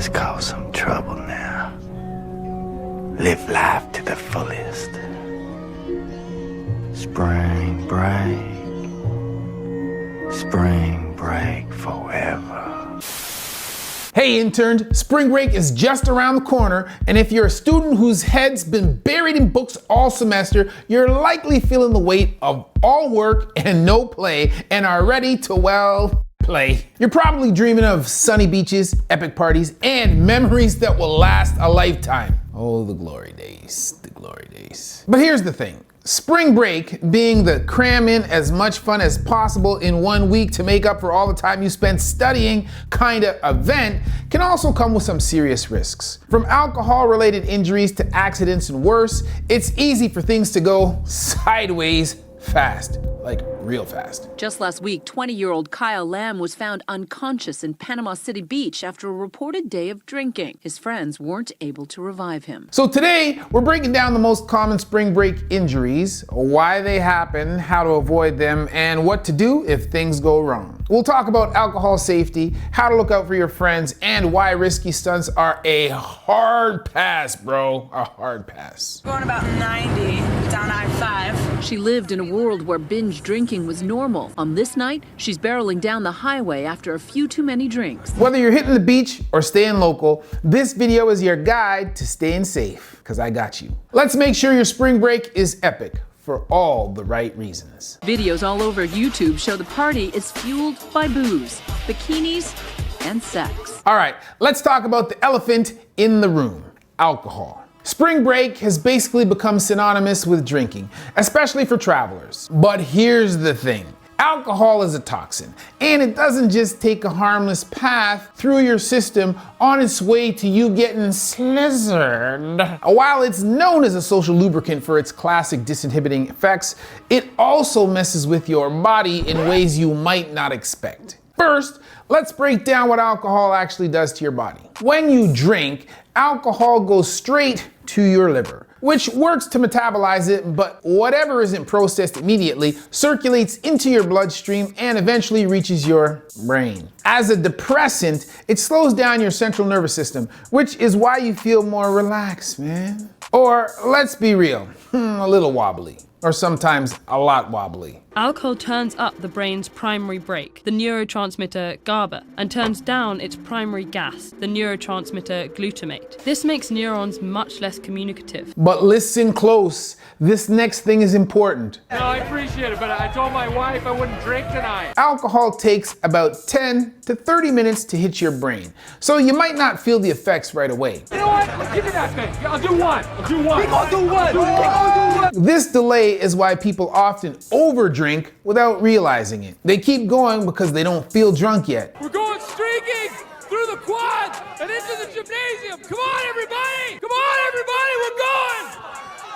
Let's cause some trouble now. Live life to the fullest. Spring break. Spring break forever. Hey intern, spring break is just around the corner, and if you're a student whose head's been buried in books all semester, you're likely feeling the weight of all work and no play and are ready to, well, play. You're probably dreaming of sunny beaches, epic parties, and memories that will last a lifetime. Oh, the glory days, the glory days. But here's the thing. Spring break, being the cram in as much fun as possible in 1 week to make up for all the time you spent studying kinda event, can also come with some serious risks. From alcohol-related injuries to accidents and worse, it's easy for things to go sideways fast, like real fast. Just last week, 20-year-old Kyle Lamb was found unconscious in Panama City Beach after a reported day of drinking. His friends weren't able to revive him. So today, we're breaking down the most common spring break injuries, why they happen, how to avoid them, and what to do if things go wrong. We'll talk about alcohol safety, how to look out for your friends, and why risky stunts are a hard pass, bro. A hard pass. Going about 90 down I-5. She lived in a world where binge drinking was normal. On this night, she's barreling down the highway after a few too many drinks. Whether you're hitting the beach or staying local, this video is your guide to staying safe, because I got you. Let's make sure your spring break is epic for all the right reasons. Videos all over YouTube show the party is fueled by booze, bikinis, and sex. All right, let's talk about the elephant in the room, alcohol. Spring break has basically become synonymous with drinking, especially for travelers. But here's the thing. Alcohol is a toxin, and it doesn't just take a harmless path through your system on its way to you getting slizzard. While it's known as a social lubricant for its classic disinhibiting effects, it also messes with your body in ways you might not expect. First, let's break down what alcohol actually does to your body. When you drink, alcohol goes straight to your liver, which works to metabolize it, but whatever isn't processed immediately circulates into your bloodstream and eventually reaches your brain. As a depressant, it slows down your central nervous system, which is why you feel more relaxed, man. Or let's be real, a little wobbly. Or sometimes a lot wobbly. Alcohol turns up the brain's primary brake, the neurotransmitter GABA, and turns down its primary gas, the neurotransmitter glutamate. This makes neurons much less communicative. But listen close, this next thing is important. No, I appreciate it, but I told my wife I wouldn't drink tonight. Alcohol takes about 10 to 30 minutes to hit your brain, so you might not feel the effects right away. You know what? Give me that thing. I'll do one. We gonna do one. This delay is why people often overdrink without realizing it. They keep going because they don't feel drunk yet. We're going streaking through the quad and into the gymnasium. Come on, everybody. Come on, everybody. We're going.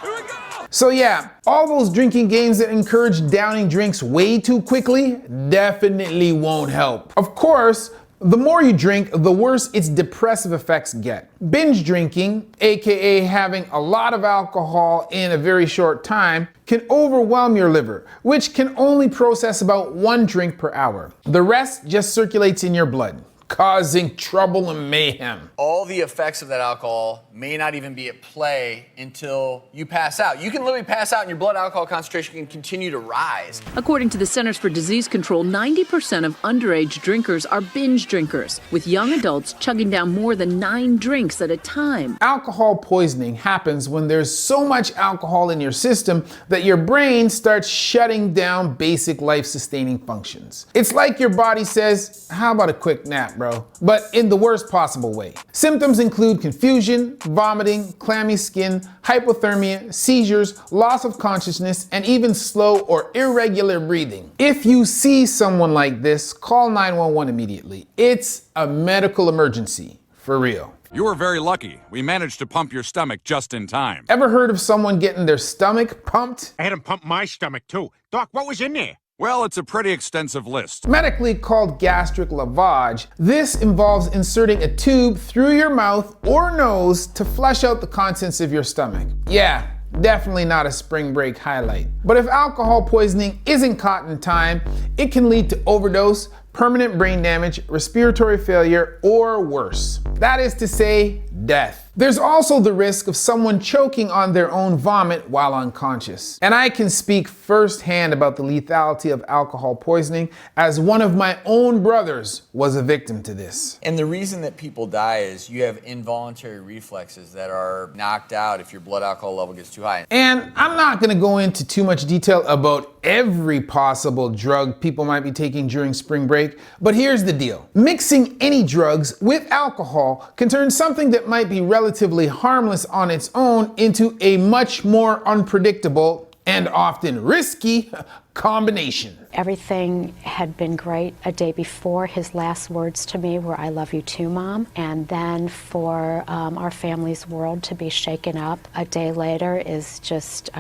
Here we go. So yeah, all those drinking games that encourage downing drinks way too quickly definitely won't help. Of course, the more you drink, the worse its depressive effects get. Binge drinking, aka having a lot of alcohol in a very short time, can overwhelm your liver, which can only process about 1 drink per hour. The rest just circulates in your blood, causing trouble and mayhem. All the effects of that alcohol may not even be at play until you pass out. You can literally pass out and your blood alcohol concentration can continue to rise. According to the Centers for Disease Control, 90% of underage drinkers are binge drinkers, with young adults chugging down more than 9 drinks at a time. Alcohol poisoning happens when there's so much alcohol in your system that your brain starts shutting down basic life-sustaining functions. It's like your body says, how about a quick nap, bro? But in the worst possible way. Symptoms include confusion, vomiting, clammy skin, hypothermia, seizures, loss of consciousness, and even slow or irregular breathing. If you see someone like this, call 911 immediately. It's a medical emergency, for real. You were very lucky. We managed to pump your stomach just in time. Ever heard of someone getting their stomach pumped? I had him pump my stomach too. Doc, what was in there? Well, it's a pretty extensive list. Medically called gastric lavage, this involves inserting a tube through your mouth or nose to flush out the contents of your stomach. Yeah, definitely not a spring break highlight. But if alcohol poisoning isn't caught in time, it can lead to overdose, permanent brain damage, respiratory failure, or worse. That is to say, death. There's also the risk of someone choking on their own vomit while unconscious. And I can speak firsthand about the lethality of alcohol poisoning, as one of my own brothers was a victim to this. And the reason that people die is you have involuntary reflexes that are knocked out if your blood alcohol level gets too high. And I'm not gonna go into too much detail about every possible drug people might be taking during spring break, but here's the deal. Mixing any drugs with alcohol can turn something that might be relatively harmless on its own into a much more unpredictable and often risky combination. Everything had been great a day before. His last words to me were, "I love you too, Mom." And then for our family's world to be shaken up a day later is just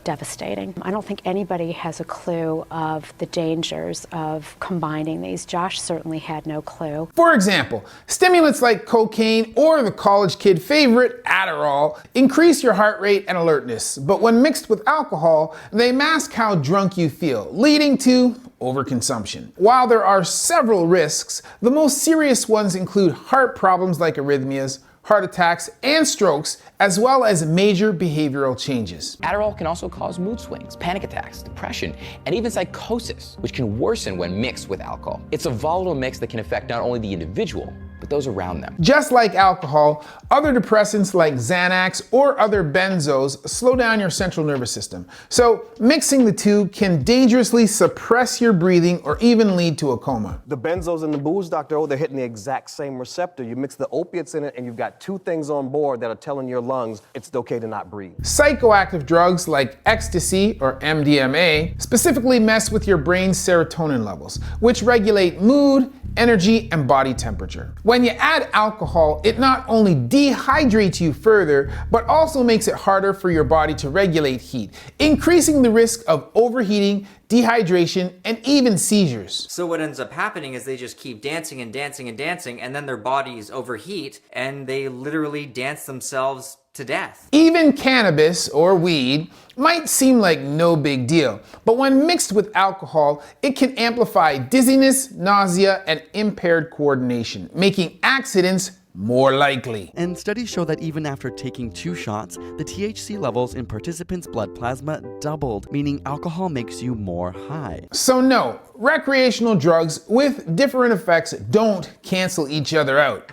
devastating. I don't think anybody has a clue of the dangers of combining these. Josh certainly had no clue. For example, stimulants like cocaine or the college kid favorite, Adderall, increase your heart rate and alertness, but when mixed with alcohol, they mask how drunk you feel, leading to overconsumption. While there are several risks, the most serious ones include heart problems like arrhythmias, heart attacks, and strokes, as well as major behavioral changes. Adderall can also cause mood swings, panic attacks, depression, and even psychosis, which can worsen when mixed with alcohol. It's a volatile mix that can affect not only the individual, but those around them. Just like alcohol, other depressants like Xanax or other benzos slow down your central nervous system. So mixing the two can dangerously suppress your breathing or even lead to a coma. The benzos and the booze, Dr. O, they're hitting the exact same receptor. You mix the opiates in it and you've got two things on board that are telling your lungs it's okay to not breathe. Psychoactive drugs like ecstasy or MDMA specifically mess with your brain's serotonin levels, which regulate mood, energy, and body temperature. When you add alcohol, it not only dehydrates you further, but also makes it harder for your body to regulate heat, increasing the risk of overheating, dehydration, and even seizures. So what ends up happening is they just keep dancing and dancing and dancing, and then their bodies overheat, and they literally dance themselves to death. Even cannabis or weed might seem like no big deal, but when mixed with alcohol, it can amplify dizziness, nausea, and impaired coordination, making accidents more likely. And studies show that even after taking 2 shots, the THC levels in participants' blood plasma doubled, meaning alcohol makes you more high. So no, recreational drugs with different effects don't cancel each other out.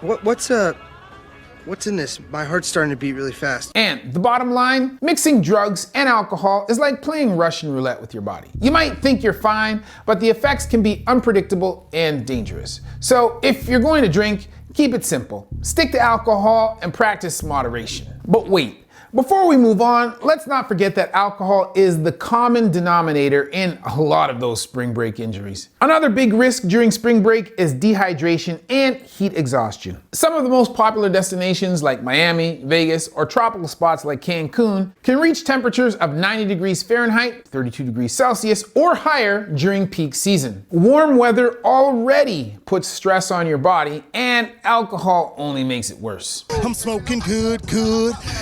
What's in this? My heart's starting to beat really fast. And the bottom line, mixing drugs and alcohol is like playing Russian roulette with your body. You might think you're fine, but the effects can be unpredictable and dangerous. So if you're going to drink, keep it simple. Stick to alcohol and practice moderation. But wait, before we move on, let's not forget that alcohol is the common denominator in a lot of those spring break injuries. Another big risk during spring break is dehydration and heat exhaustion. Some of the most popular destinations like Miami, Vegas, or tropical spots like Cancun can reach temperatures of 90 degrees Fahrenheit, 32 degrees Celsius, or higher during peak season. Warm weather already puts stress on your body, and alcohol only makes it worse. I'm smoking good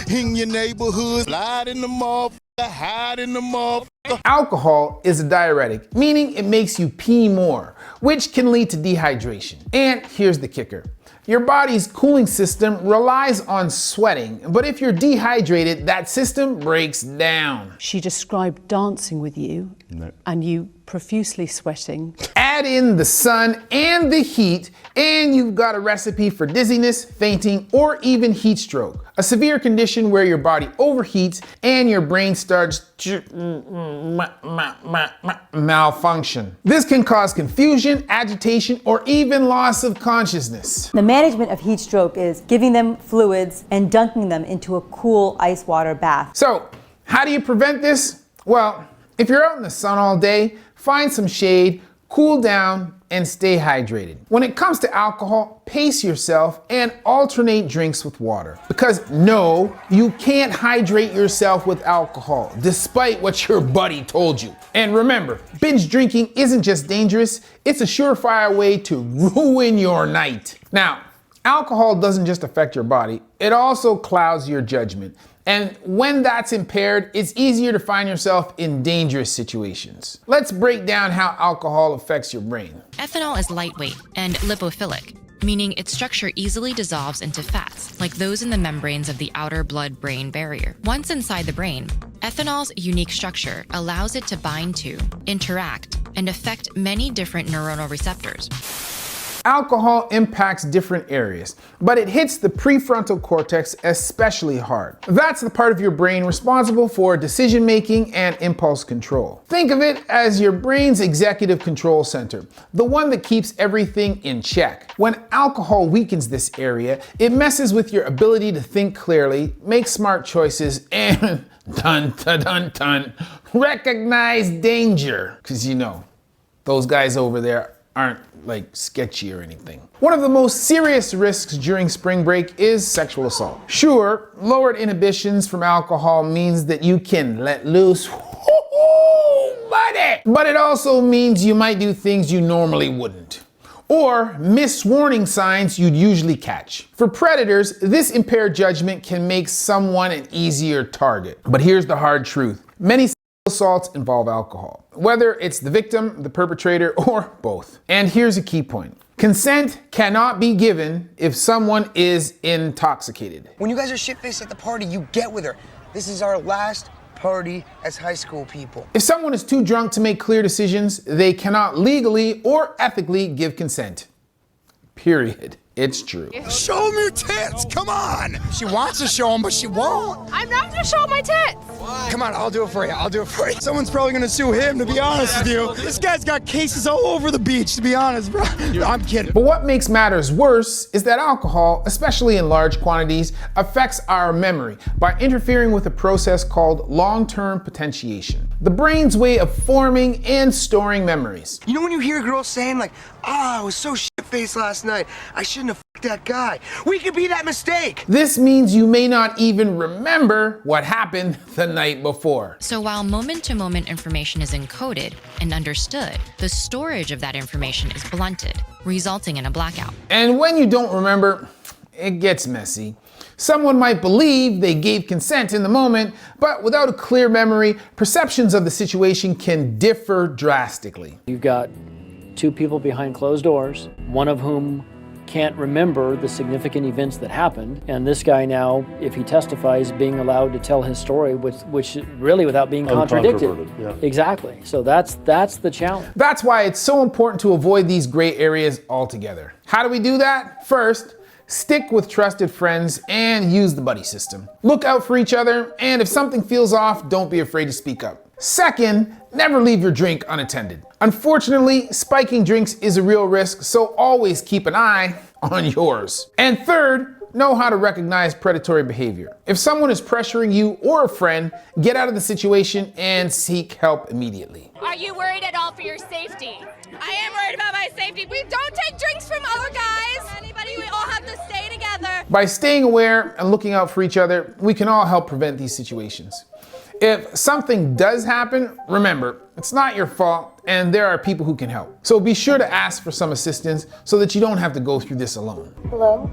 in your neighborhood, slide in the mall, hide in the mall. Alcohol is a diuretic, meaning it makes you pee more, which can lead to dehydration. And here's the kicker. Your body's cooling system relies on sweating, but if you're dehydrated, that system breaks down. She described dancing with you and you profusely sweating. Add in the sun and the heat, and you've got a recipe for dizziness, fainting, or even heat stroke, a severe condition where your body overheats and your brain starts to malfunction. This can cause confusion, agitation, or even loss of consciousness. The management of heat stroke is giving them fluids and dunking them into a cool ice water bath. So, how do you prevent this? Well, if you're out in the sun all day, find some shade, cool down, and stay hydrated. When it comes to alcohol, pace yourself and alternate drinks with water. Because no, you can't hydrate yourself with alcohol, despite what your buddy told you. And remember, binge drinking isn't just dangerous, it's a surefire way to ruin your night. Now, Alcohol doesn't just affect your body, it also clouds your judgment. And when that's impaired, it's easier to find yourself in dangerous situations. Let's break down how alcohol affects your brain. Ethanol is lightweight and lipophilic, meaning its structure easily dissolves into fats, like those in the membranes of the outer blood-brain barrier. Once inside the brain, ethanol's unique structure allows it to bind to, interact, and affect many different neuronal receptors. Alcohol impacts different areas, but it hits the prefrontal cortex especially hard. That's the part of your brain responsible for decision making and impulse control. Think of it as your brain's executive control center, the one that keeps everything in check. When alcohol weakens this area, it messes with your ability to think clearly, make smart choices, and recognize danger. Because you know, those guys over there aren't like sketchy or anything. One of the most serious risks during spring break is sexual assault. Sure, lowered inhibitions from alcohol means that you can let loose, buddy, but it also means you might do things you normally wouldn't, or miss warning signs you'd usually catch. For predators, this impaired judgment can make someone an easier target. But here's the hard truth. Many assaults involve alcohol, whether it's the victim, the perpetrator, or both. And here's a key point. Consent cannot be given if someone is intoxicated. When you guys are shit-faced at the party, you get with her. This is our last party as high school people. If someone is too drunk to make clear decisions, they cannot legally or ethically give consent. Period. It's true. Show them your tits, come on! She wants to show them, but she won't. I'm not gonna show my tits! Come on, I'll do it for you, I'll do it for you. Someone's probably gonna sue him, to be honest with you. This guy's got cases all over the beach, to be honest, bro. I'm kidding. But what makes matters worse is that alcohol, especially in large quantities, affects our memory by interfering with a process called long-term potentiation, the brain's way of forming and storing memories. You know when you hear girls saying like, I was so shit-faced last night, I shouldn't have f***ed that guy. We could be that mistake. This means you may not even remember what happened the night before. So while moment-to-moment information is encoded and understood, the storage of that information is blunted, resulting in a blackout. And when you don't remember, it gets messy. Someone might believe they gave consent in the moment, but without a clear memory, perceptions of the situation can differ drastically. You've got two people behind closed doors, one of whom can't remember the significant events that happened, and this guy now, if he testifies, being allowed to tell his story, which really without being contradicted. Yeah. Exactly. So that's the challenge. That's why it's so important to avoid these gray areas altogether. How do we do that? First, stick with trusted friends and use the buddy system. Look out for each other, and if something feels off, don't be afraid to speak up. Second, never leave your drink unattended. Unfortunately, spiking drinks is a real risk, so always keep an eye on yours. And third, know how to recognize predatory behavior. If someone is pressuring you or a friend, get out of the situation and seek help immediately. Are you worried at all for your safety? I am worried about my safety. We don't take drinks from other guys. Anybody, we all have to stay together. By staying aware and looking out for each other, we can all help prevent these situations. If something does happen, remember, it's not your fault and there are people who can help. So be sure to ask for some assistance so that you don't have to go through this alone. Hello?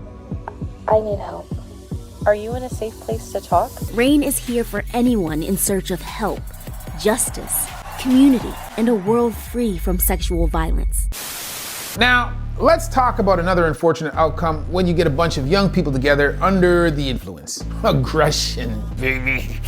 I need help. Are you in a safe place to talk? RAIN is here for anyone in search of help, justice, community, and a world free from sexual violence. Now, let's talk about another unfortunate outcome when you get a bunch of young people together under the influence. Aggression, baby.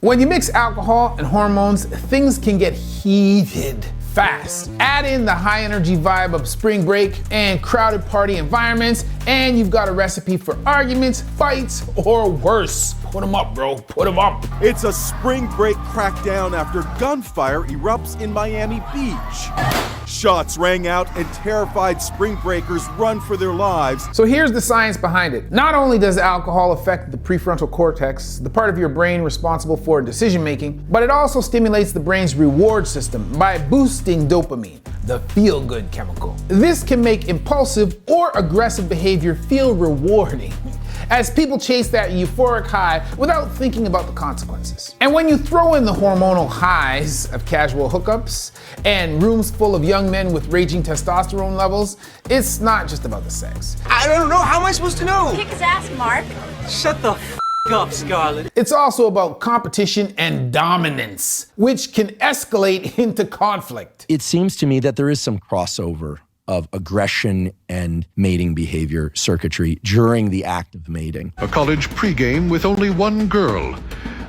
When you mix alcohol and hormones, things can get heated fast. Add in the high energy vibe of spring break and crowded party environments, and you've got a recipe for arguments, fights, or worse. Put them up, bro, put them up. It's a spring break crackdown after gunfire erupts in Miami Beach. Shots rang out and terrified spring breakers run for their lives. So here's the science behind it. Not only does alcohol affect the prefrontal cortex, the part of your brain responsible for decision making, but it also stimulates the brain's reward system by boosting dopamine, the feel-good chemical. This can make impulsive or aggressive behavior feel rewarding. as people chase that euphoric high without thinking about the consequences. And when you throw in the hormonal highs of casual hookups and rooms full of young men with raging testosterone levels, it's not just about the sex. I don't know. How am I supposed to know? Kick his ass, Mark. Shut the up, Scarlett. It's also about competition and dominance, which can escalate into conflict. It seems to me that there is some crossover of aggression and mating behavior circuitry during the act of mating. A college pregame with only one girl.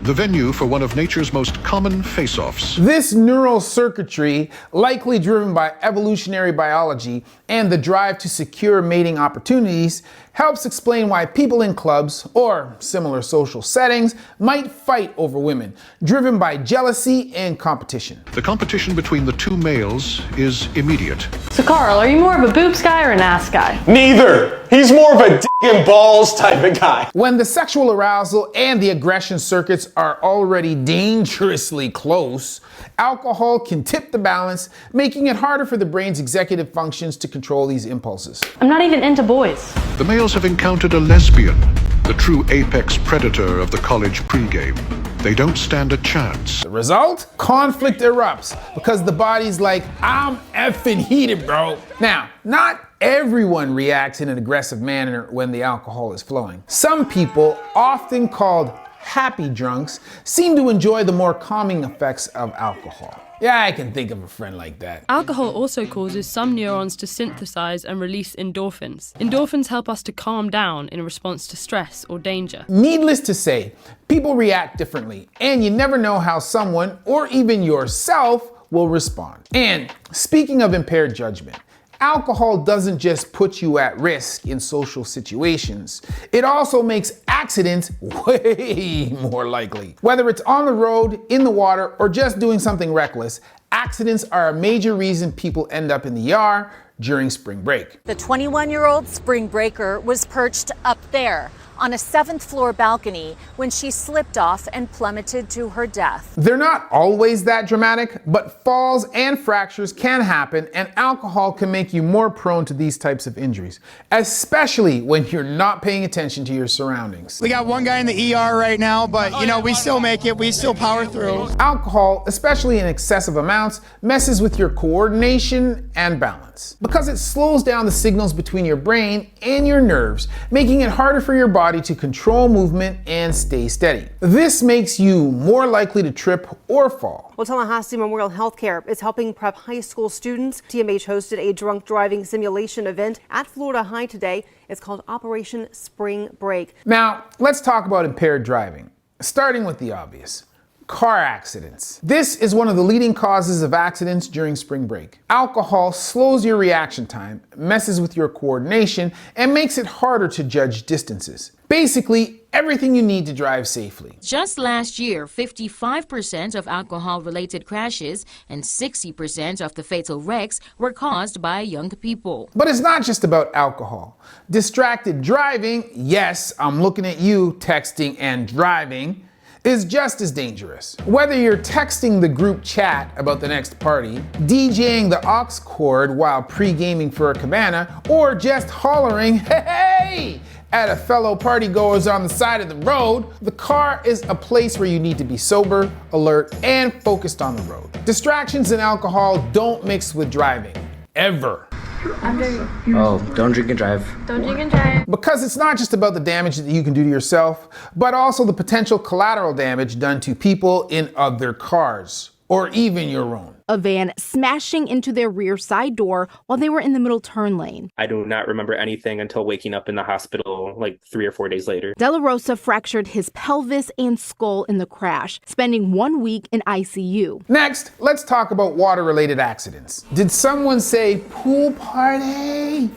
The venue for one of nature's most common face-offs. This neural circuitry, likely driven by evolutionary biology and the drive to secure mating opportunities, helps explain why people in clubs or similar social settings might fight over women, driven by jealousy and competition. The competition between the two males is immediate. So Carl, are you more of a boobs guy or an ass guy? Neither. He's more of a dick and balls type of guy. When the sexual arousal and the aggression circuits are already dangerously close, alcohol can tip the balance, making it harder for the brain's executive functions to control these impulses. I'm not even into boys. The males have encountered a lesbian, the true apex predator of the college pregame. They don't stand a chance. The result? Conflict erupts because the body's like, I'm effing heated, bro. Now, not everyone reacts in an aggressive manner when the alcohol is flowing. Some people, often called happy drunks, seem to enjoy the more calming effects of alcohol. Yeah, I can think of a friend like that. Alcohol also causes some neurons to synthesize and release endorphins. Endorphins help us to calm down in response to stress or danger. Needless to say, people react differently, and you never know how someone, or even yourself, will respond. And speaking of impaired judgment, alcohol doesn't just put you at risk in social situations, it also makes accidents way more likely. Whether it's on the road, in the water, or just doing something reckless, accidents are a major reason people end up in the ER during spring break. The 21-year-old spring breaker was perched up there on a 7th floor balcony when she slipped off and plummeted to her death. They're not always that dramatic, but falls and fractures can happen, and alcohol can make you more prone to these types of injuries, especially when you're not paying attention to your surroundings. We got one guy in the ER right now, but you know, we still make it, we still power through. Alcohol, especially in excessive amounts, messes with your coordination and balance because it slows down the signals between your brain and your nerves, making it harder for your body to control movement and stay steady. This makes you more likely to trip or fall. Well, Tallahassee Memorial Healthcare is helping prep high school students. TMH hosted a drunk driving simulation event at Florida High today. It's called Operation Spring Break. Now, let's talk about impaired driving, starting with the obvious. Car accidents. This is one of the leading causes of accidents during spring break. Alcohol slows your reaction time, messes with your coordination, and makes it harder to judge distances. Basically, everything you need to drive safely. Just last year, 55% of alcohol-related crashes and 60% of the fatal wrecks were caused by young people. But it's not just about alcohol. Distracted driving, yes, I'm looking at you texting and driving, is just as dangerous. Whether you're texting the group chat about the next party, DJing the aux cord while pre-gaming for a cabana, or just hollering, hey, at a fellow partygoers on the side of the road, the car is a place where you need to be sober, alert, and focused on the road. Distractions and alcohol don't mix with driving, ever. Oh, don't drink and drive. Don't drink and drive. Because it's not just about the damage that you can do to yourself, but also the potential collateral damage done to people in other cars, or even your own. A van smashing into their rear side door while they were in the middle turn lane. I do not remember anything until waking up in the hospital like 3 or 4 days later. De La Rosa fractured his pelvis and skull in the crash, spending 1 week in ICU. Next, let's talk about water-related accidents. Did someone say pool party?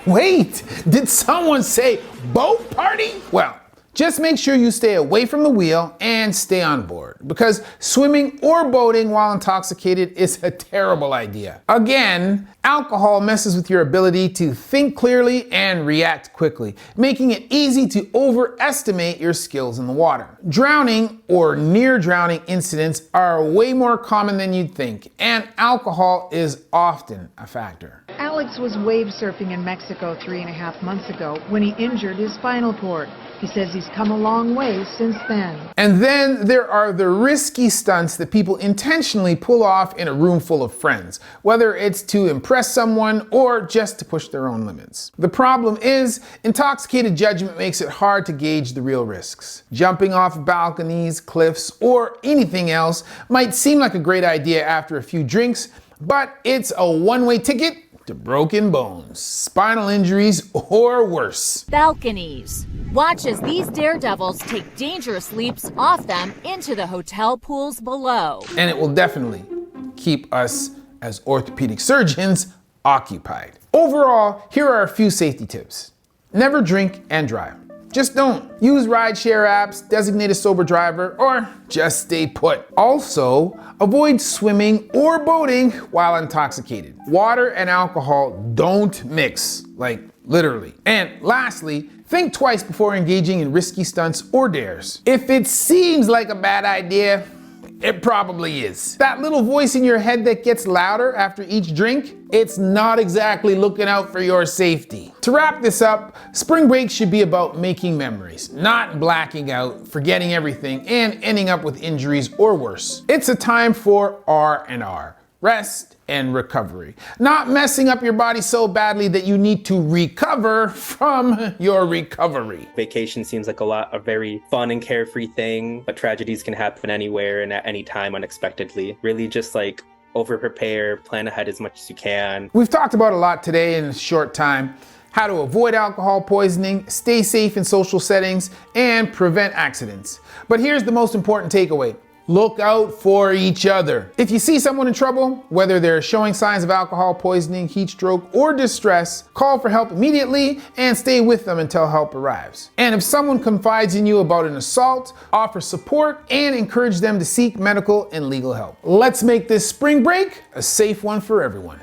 Wait, did someone say boat party? Well, just make sure you stay away from the wheel and stay on board, because swimming or boating while intoxicated is a terrible idea. Again, alcohol messes with your ability to think clearly and react quickly, making it easy to overestimate your skills in the water. Drowning or near drowning incidents are way more common than you'd think, and alcohol is often a factor. Alex was wave surfing in Mexico 3.5 months ago when he injured his spinal cord. He says he's come a long way since then. And then there are the risky stunts that people intentionally pull off in a room full of friends, whether it's to impress someone or just to push their own limits. The problem is, intoxicated judgment makes it hard to gauge the real risks. Jumping off balconies, cliffs, or anything else might seem like a great idea after a few drinks, but it's a one-way ticket to broken bones, spinal injuries, or worse. Balconies. Watch as these daredevils take dangerous leaps off them into the hotel pools below. And it will definitely keep us as orthopedic surgeons occupied. Overall, here are a few safety tips. Never drink and drive. Just don't. Use rideshare apps, designate a sober driver, or just stay put. Also, avoid swimming or boating while intoxicated. Water and alcohol don't mix, like literally. And lastly, think twice before engaging in risky stunts or dares. If it seems like a bad idea, it probably is. That little voice in your head that gets louder after each drink, it's not exactly looking out for your safety. To wrap this up, spring break should be about making memories, not blacking out, forgetting everything, and ending up with injuries or worse. It's a time for R&R, rest and recovery. Not messing up your body so badly that you need to recover from your recovery. Vacation seems like a very fun and carefree thing, but tragedies can happen anywhere and at any time unexpectedly. Really just like over-prepare, plan ahead as much as you can. We've talked about a lot today in a short time. How to avoid alcohol poisoning, stay safe in social settings, and prevent accidents. But here's the most important takeaway. Look out for each other. If you see someone in trouble, whether they're showing signs of alcohol poisoning, heat stroke, or distress, call for help immediately and stay with them until help arrives. And if someone confides in you about an assault, offer support and encourage them to seek medical and legal help. Let's make this spring break a safe one for everyone.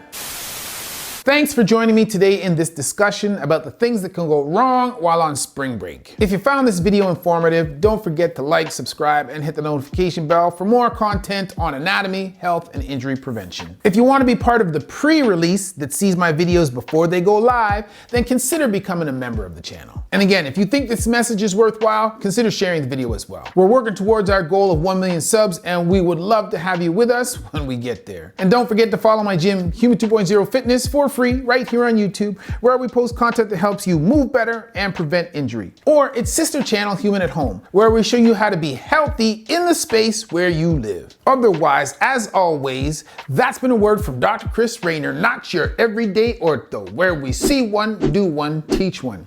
Thanks for joining me today in this discussion about the things that can go wrong while on spring break. If you found this video informative, don't forget to like, subscribe, and hit the notification bell for more content on anatomy, health, and injury prevention. If you want to be part of the pre-release that sees my videos before they go live, then consider becoming a member of the channel. And again, if you think this message is worthwhile, consider sharing the video as well. We're working towards our goal of 1 million subs, and we would love to have you with us when we get there. And don't forget to follow my gym, Human 2.0 Fitness, for free right here on YouTube, where we post content that helps you move better and prevent injury. Or its sister channel, Human at Home, where we show you how to be healthy in the space where you live. Otherwise, as always, that's been a word from Dr. Chris Raynor, not your everyday ortho, where we see one, do one, teach one.